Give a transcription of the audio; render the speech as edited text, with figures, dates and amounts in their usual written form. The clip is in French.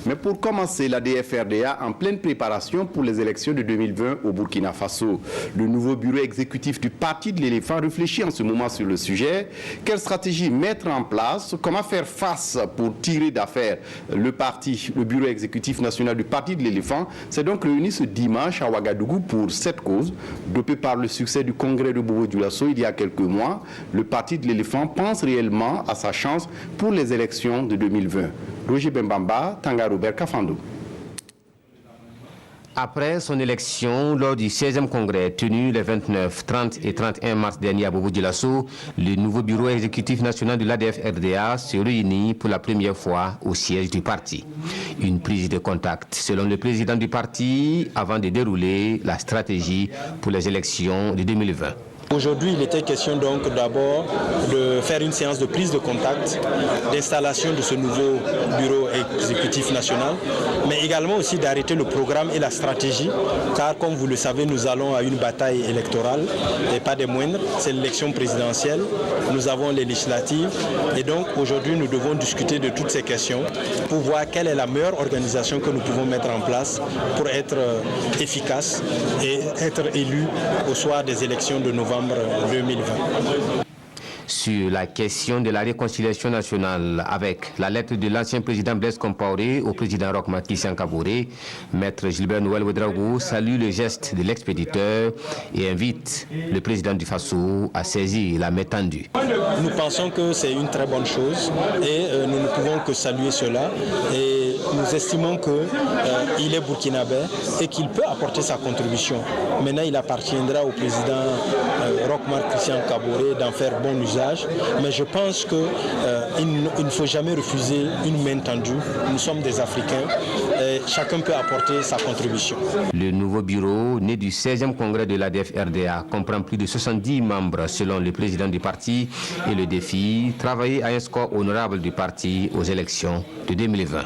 Mais pour commencer, l'ADF-RDA en pleine préparation pour les élections de 2020 au Burkina Faso. Le nouveau bureau exécutif du Parti de l'Éléphant réfléchit en ce moment sur le sujet. Quelle stratégie mettre en place? Comment faire face pour tirer d'affaire le bureau exécutif national du Parti de l'Éléphant s'est donc réuni ce dimanche à Ouagadougou pour cette cause. Dopé par le succès du congrès de Bobo-Dioulasso il y a quelques mois, le Parti de l'Éléphant pense réellement à sa chance pour les élections de 2020. Roger Bembamba, Tanga Robert Kafando. Après son élection lors du 16e congrès tenu les 29, 30 et 31 mars dernier à Bobo-Dioulasso, le nouveau bureau exécutif national de l'ADF-RDA se réunit pour la première fois au siège du parti. Une prise de contact selon le président du parti avant de dérouler la stratégie pour les élections de 2020. Aujourd'hui, il était question donc d'abord de faire une séance de prise de contact, d'installation de ce nouveau bureau exécutif national, mais également aussi d'arrêter le programme et la stratégie, car comme vous le savez, nous allons à une bataille électorale, et pas des moindres, c'est l'élection présidentielle, nous avons les législatives, et donc aujourd'hui nous devons discuter de toutes ces questions pour voir quelle est la meilleure organisation que nous pouvons mettre en place pour être efficace et être élu au soir des élections de novembre 2020. Sur la question de la réconciliation nationale avec la lettre de l'ancien président Blaise Compaoré au président Roch Marc Christian Kaboré, Maître Gilbert Noël Ouedraogo salue le geste de l'expéditeur et invite le président du Faso à saisir la main tendue. Nous pensons que c'est une très bonne chose et nous ne pouvons que saluer cela et nous estimons qu'il est burkinabé et qu'il peut apporter sa contribution. Maintenant, il appartiendra au président Roch Marc Christian Kaboré d'en faire bon usage, mais je pense qu'il ne faut jamais refuser une main tendue. Nous sommes des Africains et chacun peut apporter sa contribution. Le nouveau bureau, né du 16e congrès de l'ADF-RDA, comprend plus de 70 membres selon le président du parti et le défi, travailler à un score honorable du parti aux élections de 2020.